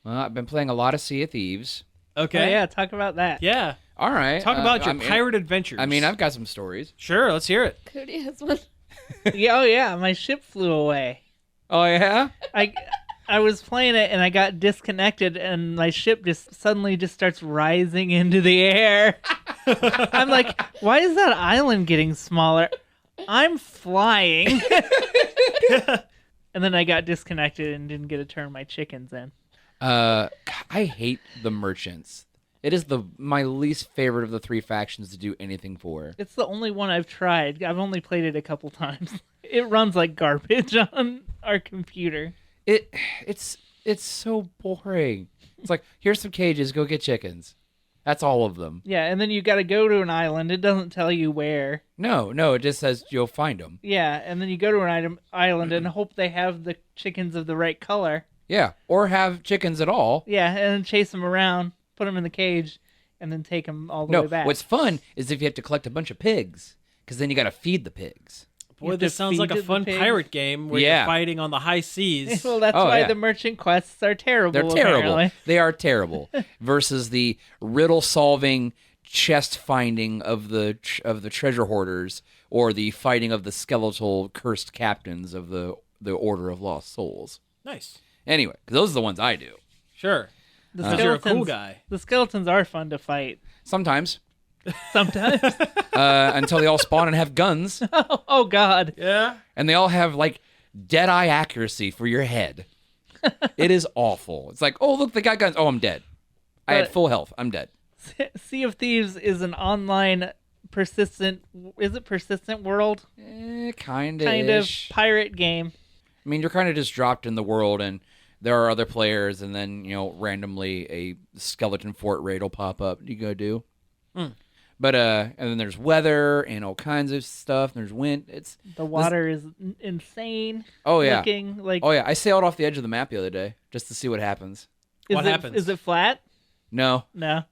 Well, I've been playing a lot of Sea of Thieves. Okay. Oh, yeah, talk about that. Yeah. All right. Talk about your pirate adventures. I mean, I've got some stories. Sure, let's hear it. Cody has one. Yeah, my ship flew away. Oh, yeah? I was playing it and I got disconnected and my ship just suddenly starts rising into the air. I'm like, why is that island getting smaller? I'm flying. And then I got disconnected and didn't get to turn my chickens in. I hate the merchants. It is my least favorite of the 3 factions to do anything for. It's the only one I've tried. I've only played it a couple times. It runs like garbage on our computer. It's so boring. It's like, here's some cages, go get chickens. That's all of them. Yeah, and then you got to go to an island. It doesn't tell you where. No, it just says you'll find them. Yeah, and then you go to an island and hope they have the chickens of the right color. Yeah, or have chickens at all. Yeah, and then chase them around, put them in the cage, and then take them all the way back. What's fun is if you have to collect a bunch of pigs, because then you got to feed the pigs. Boy, this sounds like a fun pirate game where you're fighting on the high seas. Well, that's why the merchant quests are terrible. They're terrible. Apparently. They are terrible. Versus the riddle-solving, chest-finding of the treasure hoarders, or the fighting of the skeletal cursed captains of the Order of Lost Souls. Nice. Anyway, 'cause those are the ones I do. Sure. Because you're a cool guy. The skeletons are fun to fight. Sometimes. Sometimes. Until they all spawn and have guns. Oh, God. Yeah. And they all have, like, dead-eye accuracy for your head. It is awful. It's like, oh, look, they got guns. Oh, I'm dead. I had full health. I'm dead. Sea of Thieves is an online persistent... Is it persistent world? Kind of pirate game. I mean, you're kind of just dropped in the world, and there are other players, and then, randomly a skeleton fort raid will pop up. You go do. But and then there's weather and all kinds of stuff. There's wind. The water is insane. Oh yeah. Looking like. Oh yeah. I sailed off the edge of the map the other day just to see what happens. What happens? Is it flat? No. No.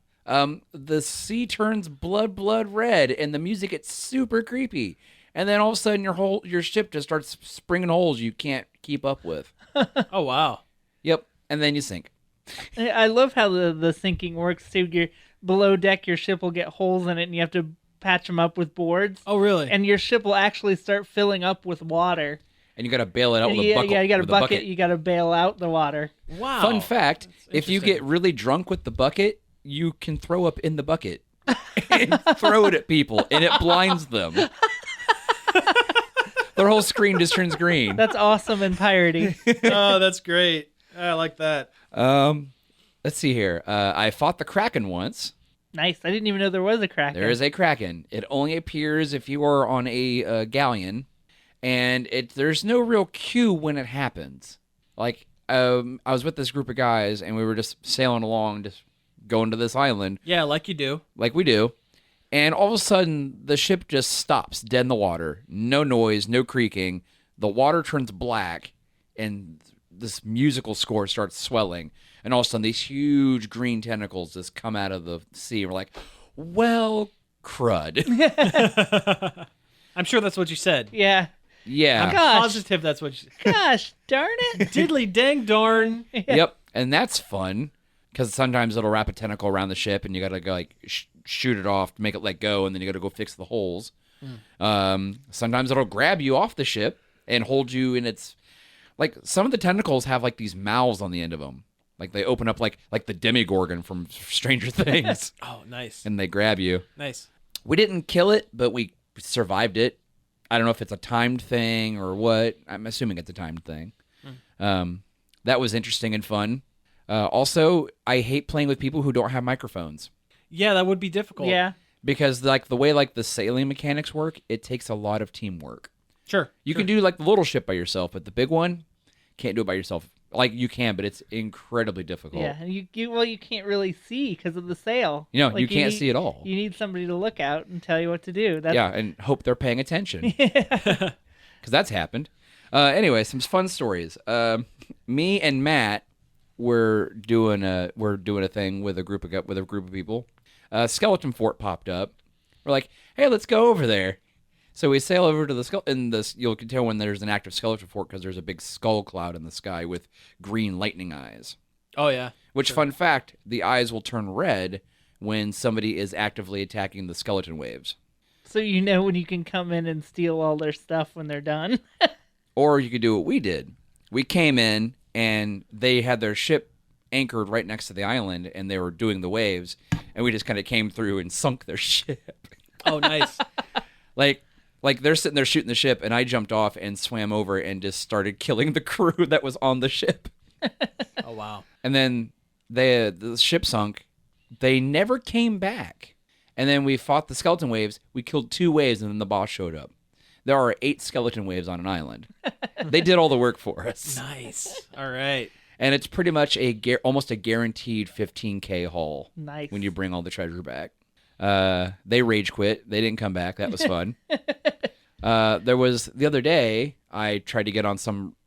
The sea turns blood red, and the music gets super creepy. And then all of a sudden, your ship just starts springing holes you can't keep up with. Oh wow. Yep. And then you sink. I love how the sinking works too. You're below deck, your ship will get holes in it, and you have to patch them up with boards. Oh really? And your ship will actually start filling up with water. And you got to bail it out with a bucket. Yeah, you got a bucket. You got to bail out the water. Wow. Fun fact: if you get really drunk with the bucket, you can throw up in the bucket and throw it at people, and it blinds them. Their whole screen just turns green. That's awesome and piratey. Oh, that's great. I like that. Let's see here. I fought the Kraken once. Nice. I didn't even know there was a Kraken. There is a Kraken. It only appears if you are on a galleon, and there's no real cue when it happens. Like, I was with this group of guys, and we were just sailing along, just going to this island. Yeah, like you do. Like we do. And all of a sudden, the ship just stops dead in the water. No noise, no creaking. The water turns black, and this musical score starts swelling. And all of a sudden, these huge green tentacles just come out of the sea. We're like, well, crud. I'm sure that's what you said. Yeah. Yeah. I'm Gosh. positive that's what you said. Gosh, darn it. Diddly dang darn. Yep. And that's fun, because sometimes it'll wrap a tentacle around the ship, and you got to go, like, shoot it off to make it let go, and then you got to go fix the holes. Sometimes it'll grab you off the ship and hold you in its... Like, some of the tentacles have, like, these mouths on the end of them. Like they open up like the Demogorgon from Stranger Things, Oh, nice. and they grab you. Nice. We didn't kill it, but we survived it. I don't know if it's a timed thing or what. I'm assuming it's a timed thing. That was interesting and fun. Also, I hate playing with people who don't have microphones. Yeah, that would be difficult. Yeah. Because like the way like the sailing mechanics work, it takes a lot of teamwork. Sure. You can do like the little ship by yourself, but the big one, can't do it by yourself. Like you can, but it's incredibly difficult. Yeah, and you can't really see because of the sail. You know, Like, you can't need- see at all. You need somebody to look out and tell you what to do. That's, Yeah, and hope they're paying attention. Because that's happened. Anyway, some fun stories. Me and Matt were doing a thing with a group of people. Skeleton Fort popped up. We're like, hey, let's go over there. So we sail over to the you can tell when there's an active skeleton fort because there's a big skull cloud in the sky with green lightning eyes. Oh, yeah. Which, fun fact, the eyes will turn red when somebody is actively attacking the skeleton waves. so you know when you can come in and steal all their stuff when they're done. Or you could do what we did. We came in and they had their ship anchored right next to the island and they were doing the waves, and we just kind of came through and sunk their ship. Oh, nice. Like they're sitting there shooting the ship, and I jumped off and swam over and just started killing the crew that was on the ship. Oh, wow. And then the ship sunk. They never came back. And then we fought the skeleton waves. We killed 2 waves, and then the boss showed up. There are 8 skeleton waves on an island. They did all the work for us. Nice. All right. And it's pretty much almost a guaranteed 15K haul Nice. when you bring all the treasure back. They rage quit. They didn't come back. That was fun. There was the other day, I tried to get on some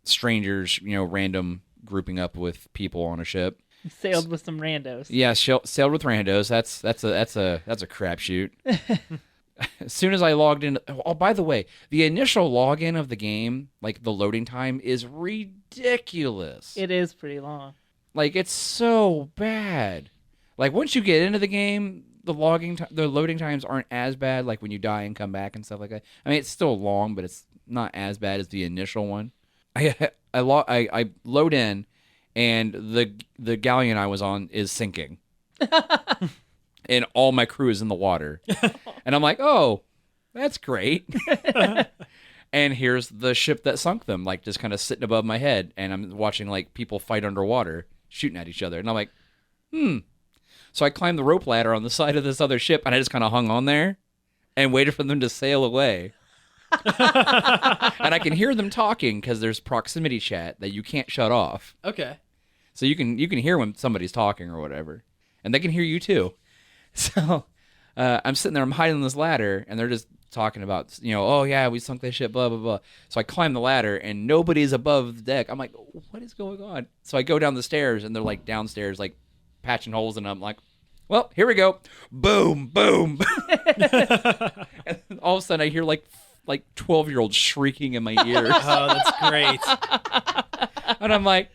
strangers, random grouping up with people on a ship. Sailed with some randos. Yeah, sailed with randos. That's a crapshoot. As soon as I logged in, oh, by the way, the initial login of the game, like the loading time, is ridiculous. It is pretty long. Like it's so bad. Like once you get into the game, the loading times aren't as bad. Like when you die and come back and stuff like that. I mean, it's still long, but it's not as bad as the initial one. I load in, and the galleon I was on is sinking, and all my crew is in the water, and I'm like, oh, that's great. And here's the ship that sunk them, like just kind of sitting above my head, and I'm watching like people fight underwater, shooting at each other, and I'm like, So I climbed the rope ladder on the side of this other ship, and I just kind of hung on there and waited for them to sail away. And I can hear them talking because there's proximity chat that you can't shut off. Okay. So you can hear when somebody's talking or whatever, and they can hear you too. So I'm sitting there, I'm hiding on this ladder, and they're just talking about, oh yeah, we sunk this ship, blah blah blah. So I climb the ladder, and nobody's above the deck. I'm like, what is going on? So I go down the stairs, and they're like downstairs, like patching holes, and I'm like, well, here we go. Boom, boom. And all of a sudden I hear like 12-year-olds shrieking in my ears. Oh, that's great. And I'm like,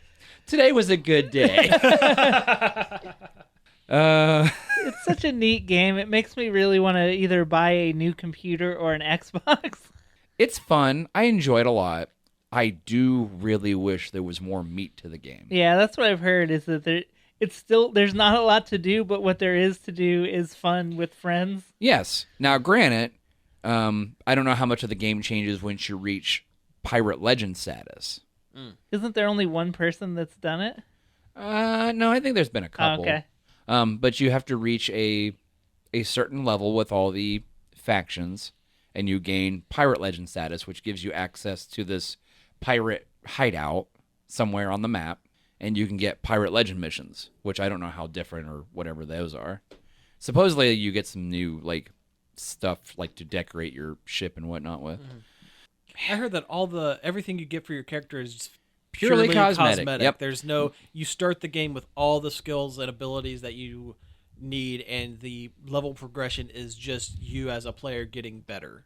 today was a good day. It's such a neat game. It makes me really want to either buy a new computer or an Xbox. It's fun. I enjoy it a lot. I do really wish there was more meat to the game. Yeah, that's what I've heard, is that there's not a lot to do, but what there is to do is fun with friends. Yes. Now, granted, I don't know how much of the game changes once you reach Pirate Legend status. Isn't there only one person that's done it? No, I think there's been a couple. Oh, okay. But you have to reach a certain level with all the factions, and you gain Pirate Legend status, which gives you access to this pirate hideout somewhere on the map, and you can get Pirate Legend missions, which I don't know how different or whatever those are. Supposedly, you get some new stuff to decorate your ship and whatnot with. I heard that everything you get for your character is just Purely cosmetic. Yep. There's no, you start the game with all the skills and abilities that you need, and the level progression is just you as a player getting better.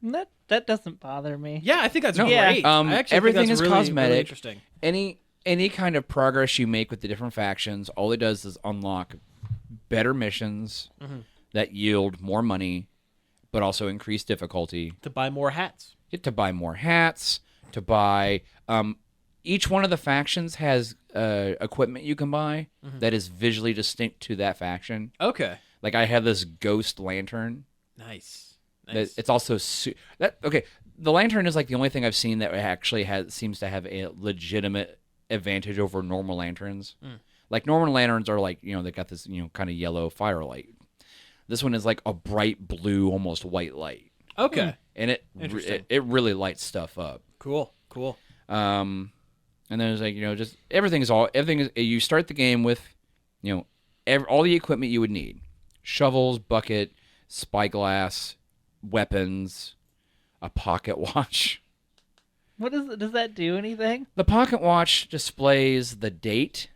That doesn't bother me. Yeah, I think that's No. great. I actually Everything think that's is really, cosmetic. really interesting. Any kind of progress you make with the different factions, all it does is unlock better missions that yield more money, but also increase difficulty. To buy more hats. Get to buy more hats, to buy each one of the factions has equipment you can buy that is visually distinct to that faction. Okay. Like I have this ghost lantern. Nice. That it's also okay. The lantern is like the only thing I've seen that actually seems to have a legitimate advantage over normal lanterns. Like normal lanterns are like, they got this, kind of yellow firelight. This one is like a bright blue, almost white light. Okay. And it really lights stuff up. Cool. And then there's like, just everything is you start the game with, all the equipment you would need. Shovels, bucket, spyglass, weapons, a pocket watch. What is it? Does that do anything? The pocket watch displays the date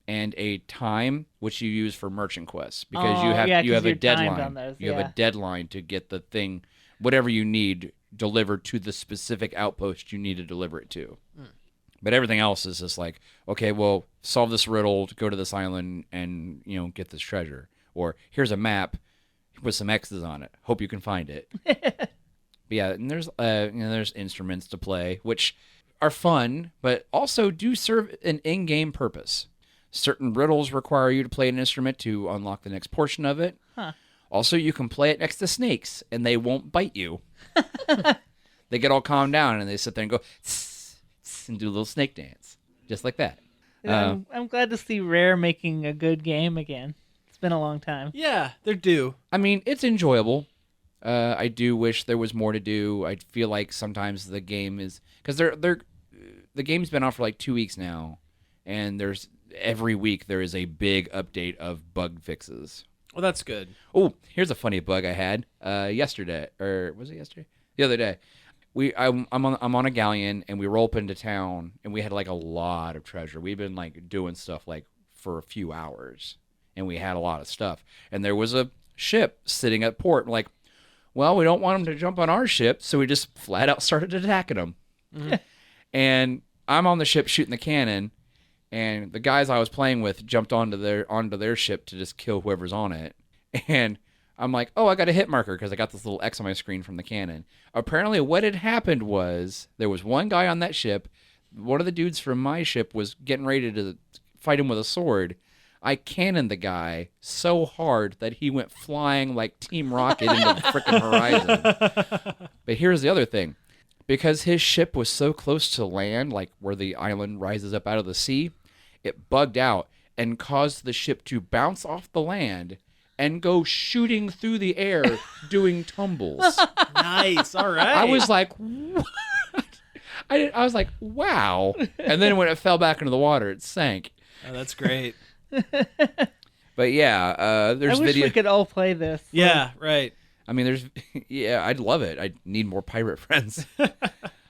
and a time, which you use for merchant quests because you have a deadline. You have a deadline to get the thing, whatever you need, delivered to the specific outpost you need to deliver it to. But everything else is just like, okay, well, solve this riddle, go to this island, and get this treasure. Or here's a map with some X's on it. Hope you can find it. But yeah, and there's instruments to play, which are fun, but also do serve an in-game purpose. Certain riddles require you to play an instrument to unlock the next portion of it. Huh. Also, you can play it next to snakes, and they won't bite you. They get all calmed down, and they sit there and go tss, tss, and do a little snake dance, just like that. I'm glad to see Rare making a good game again. It's been a long time. Yeah, they're due. I mean, it's enjoyable. I do wish there was more to do. I feel like sometimes the game is because the game's been out for like 2 weeks now, and every week there is a big update of bug fixes. Well, that's good. Oh, here's a funny bug I had yesterday, or was it yesterday? The other day. I'm on a galleon, and we roll up into town, and we had like a lot of treasure. We've been like doing stuff like for a few hours, and we had a lot of stuff. And there was a ship sitting at port. Like, well, we don't want them to jump on our ship, so we just flat out started attacking them. And I'm on the ship shooting the cannon, and the guys I was playing with jumped onto their ship to just kill whoever's on it. And I'm like, oh, I got a hit marker because I got this little X on my screen from the cannon. Apparently what had happened was there was one guy on that ship. One of the dudes from my ship was getting ready to fight him with a sword. I cannoned the guy so hard that he went flying like Team Rocket into the frickin' horizon. But here's the other thing. Because his ship was so close to land, like where the island rises up out of the sea, it bugged out and caused the ship to bounce off the land and go shooting through the air doing tumbles. Nice. All right. I was like, what? I was like, wow. And then when it fell back into the water, it sank. Oh, that's great. But yeah, there's I wish video. we could all play this. Yeah, right. I mean, I'd love it. I need more pirate friends.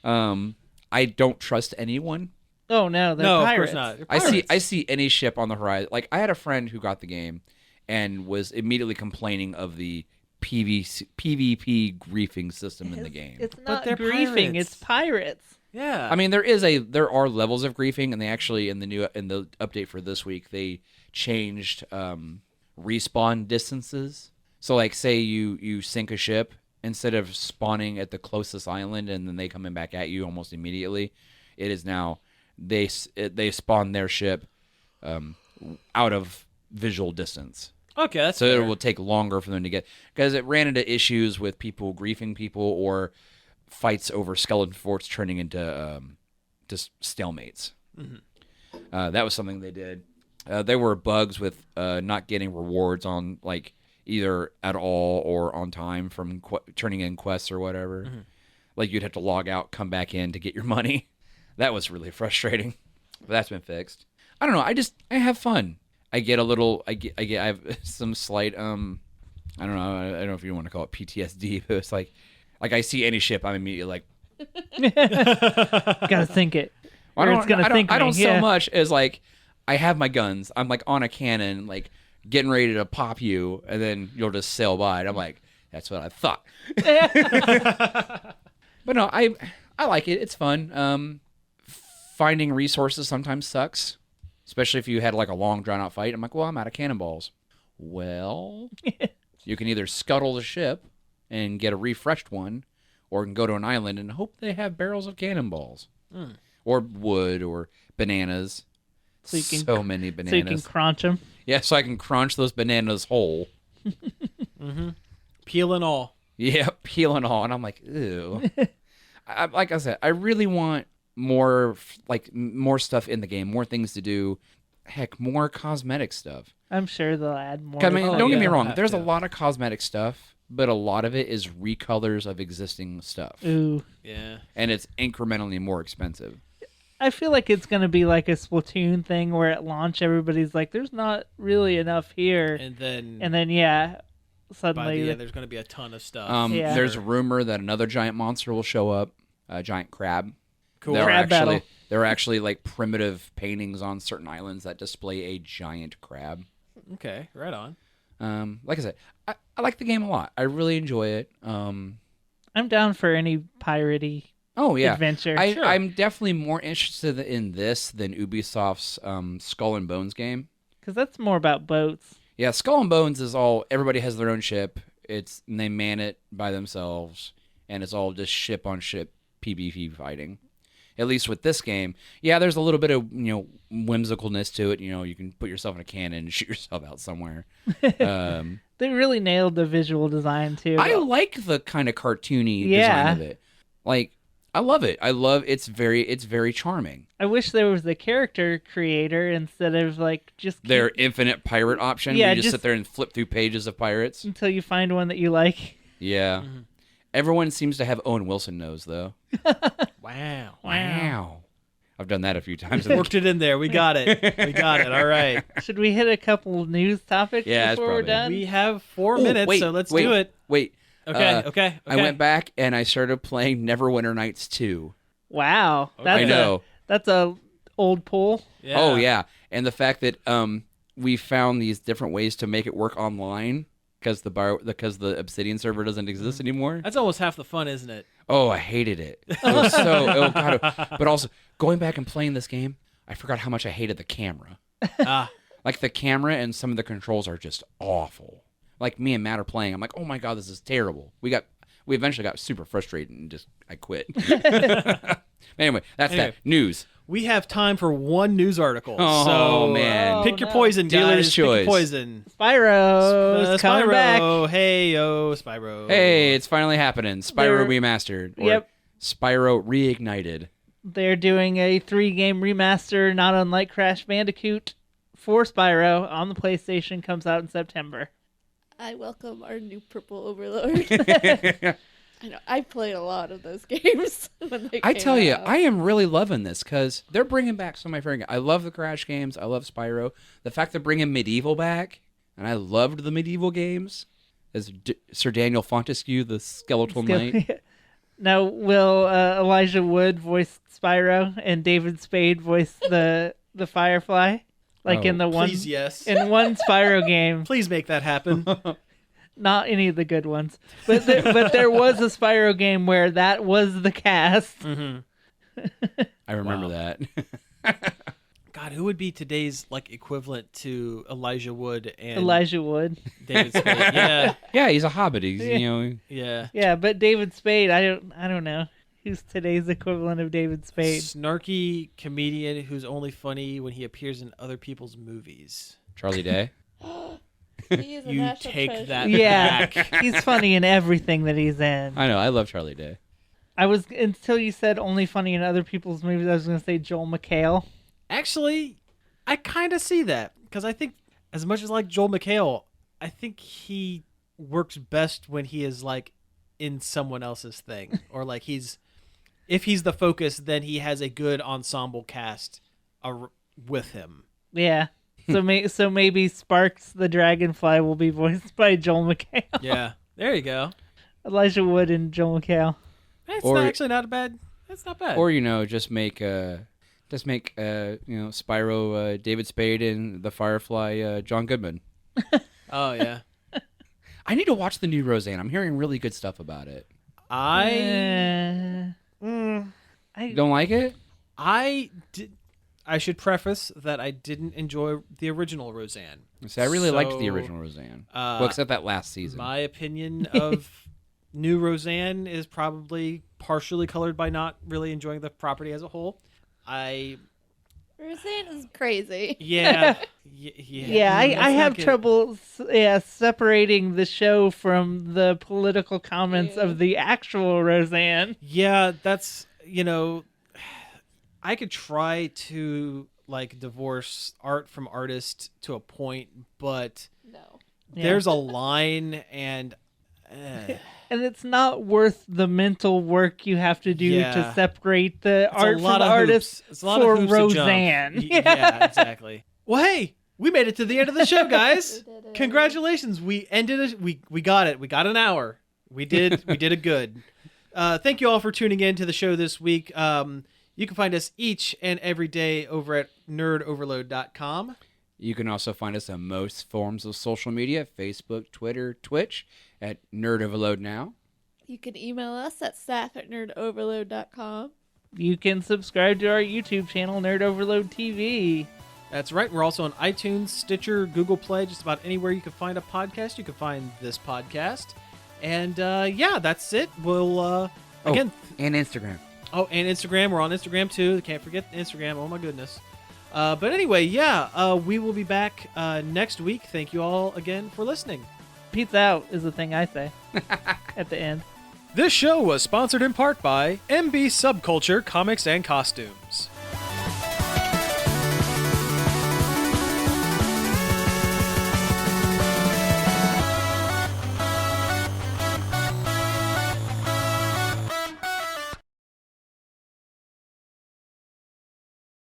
I don't trust anyone. Oh no, they're pirates. Of course not. They're pirates. I see any ship on the horizon. Like I had a friend who got the game and was immediately complaining of the PvP griefing system in the game. It's But not they're griefing. pirates. It's pirates. Yeah. I mean, there are levels of griefing, and they actually in the update for this week they changed respawn distances. So, like, say you sink a ship, instead of spawning at the closest island and then they coming back at you almost immediately, it is now they spawn their ship out of visual distance. Okay, that's so fair. it will take longer for them to get, because it ran into issues with people griefing people or fights over skeleton forts turning into just stalemates. Mm-hmm. That was something they did. There were bugs with not getting rewards on like either at all or on time from turning in quests or whatever. Mm-hmm. Like you'd have to log out, come back in to get your money. That was really frustrating. But that's been fixed. I don't know. I have fun. I get a little. I have some slight. I don't know. I don't know if you want to call it PTSD, but it's like I see any ship, I'm immediately like. Gotta think it. I don't Yeah. so much as like I have my guns. I'm like on a cannon, like getting ready to pop you, and then you'll just sail by. And I'm like, that's what I thought. But no, I like it. It's fun. Finding resources sometimes sucks, especially if you had like a long drawn out fight. I'm like, well, I'm out of cannonballs. Well, you can either scuttle the ship and get a refreshed one, or can go to an island and hope they have barrels of cannonballs. or wood or bananas. So you can- So many So you can bananas. crunch them. Yeah, so I can crunch those bananas whole. Peel and all. Yeah, peel and all. And I'm like, ew. Like I said, I really want more stuff in the game, more things to do. Heck, more cosmetic stuff. I'm sure they'll add more. 'Cause, I mean, Oh, don't get yeah, me wrong. have There's a to. lot of cosmetic stuff, but a lot of it is recolors of existing stuff. Ooh. Yeah. And it's incrementally more expensive. I feel like it's going to be like a Splatoon thing where at launch everybody's like, there's not really enough here. And then Yeah, by suddenly. the end, there's going to be a ton of stuff. Yeah. There's a rumor that another giant monster will show up, a giant crab. Cool. Crab battle. There are actually like primitive paintings on certain islands that display a giant crab. Okay, right on. Like I said, I like the game a lot. I really enjoy it. I'm down for any piratey Oh yeah, adventure. Sure. I'm definitely more interested in this than Ubisoft's Skull and Bones game. Because that's more about boats. Yeah, Skull and Bones is all everybody has their own ship. And they man it by themselves, and it's all just ship on ship PvP fighting. At least with this game, yeah, there's a little bit of whimsicalness to it. You can put yourself in a cannon and shoot yourself out somewhere. They really nailed the visual design too. I like the kind of cartoony Yeah. design of it. Like, I love it. It's very charming. I wish there was a character creator instead of like just Their infinite pirate option, Yeah, where you just just- sit there and flip through pages of pirates. until you find one that you like. Yeah. Everyone seems to have Owen Wilson nose, though. Wow. Wow. I've done that a few times. Worked it in there. We got it. We got it. All right. Should we hit a couple news topics Yeah, that's before we're probably- done? We have 4 Ooh, minutes, wait, so let's wait, do it. Wait. Okay, okay. I went back and I started playing Neverwinter Nights 2. Wow, that's I know. that's a old pull. Yeah. Oh, yeah. And the fact that we found these different ways to make it work online because the Obsidian server doesn't exist anymore. That's almost half the fun, isn't it? Oh, I hated it. It was God. But also, going back and playing this game, I forgot how much I hated the camera. Like, the camera and some of the controls are just awful. Like, me and Matt are playing. I'm like, oh my God, this is terrible. We eventually got super frustrated and I quit. Anyway, that's that. News. We have time for one news article. Oh, so, man. pick your no. poison, Dealer's guys. Pick choice. your poison. Spyro's coming back. Spyro. Hey, yo, Spyro. Hey, it's finally happening. Spyro They're- Remastered. Or Yep. Spyro Reignited. They're doing a 3-game remaster, not unlike Crash Bandicoot, for Spyro on the PlayStation. Comes out in September. I welcome our new purple overlord. I know. I played a lot of those games when they I came tell you, out. I am really loving this because they're bringing back some of my favorite games. I love the Crash games. I love Spyro. The fact they're bringing Medieval back, and I loved the Medieval games. As Sir Daniel Fontescue, the Skeletal Knight. Now, will Elijah Wood voice Spyro and David Spade voice the Firefly, like in the one Please, yes. in one Spyro game? Please make that happen. Not any of the good ones, but there was a Spyro game where that was the cast. I remember Wow. that. God, who would be today's equivalent to Elijah Wood and Elijah Wood. David Spade? Yeah, Yeah, he's a hobbit. He's, yeah. Yeah, but David Spade, I don't know. Who's today's equivalent of David Spade? Snarky comedian who's only funny when he appears in other people's movies. Charlie Day. He is a You national take treasure. that Yeah, back. he's funny in everything that he's in. I know. I love Charlie Day. I was until you said only funny in other people's movies. I was going to say Joel McHale. Actually, I kind of see that because I think as much as I like Joel McHale, I think he works best when he is in someone else's thing or if he's the focus, then he has a good ensemble cast with him. Yeah. So maybe Sparks the Dragonfly will be voiced by Joel McHale. Yeah, there you go. Elijah Wood and Joel McHale. That's Or- actually not bad. That's not bad. Or just make Spyro David Spade and the Firefly John Goodman. Oh yeah, I need to watch the new Roseanne. I'm hearing really good stuff about it. I You don't like it? I should preface that I didn't enjoy the original Roseanne. See, I really liked the So, original Roseanne. Well, except that last season. My opinion of new Roseanne is probably partially colored by not really enjoying the property as a whole. Roseanne is crazy. Yeah. Yeah, I let's have not get- trouble separating the show from the political comments Yeah. of the actual Roseanne. Yeah, that's, I could try to like divorce art from artist to a point, but No. Yeah. there's a line and And it's not worth the mental work you have to do Yeah. to separate the it's art a lot from of artist hoops. It's a lot for of hoops to jump. Roseanne. Yeah, exactly. Well, hey, we made it to the end of the show, guys. We did it. Congratulations. We ended it. We got it. We got an hour. We did it good. Thank you all for tuning in to the show this week. You can find us each and every day over at nerdoverload.com. You can also find us on most forms of social media, Facebook, Twitter, Twitch, at Nerd Overload Now. You can email us at staff@nerdoverload.com. You can subscribe to our YouTube channel, Nerd Overload TV. That's right. We're also on iTunes, Stitcher, Google Play, just about anywhere you can find a podcast. You can find this podcast. And yeah, that's it. We'll, again. And Instagram. Oh, and Instagram. We're on Instagram too. Can't forget Instagram. Oh my goodness. But anyway, yeah, we will be back next week. Thank you all again for listening. Peace out is the thing I say at the end. This show was sponsored in part by MB Subculture Comics and Costumes.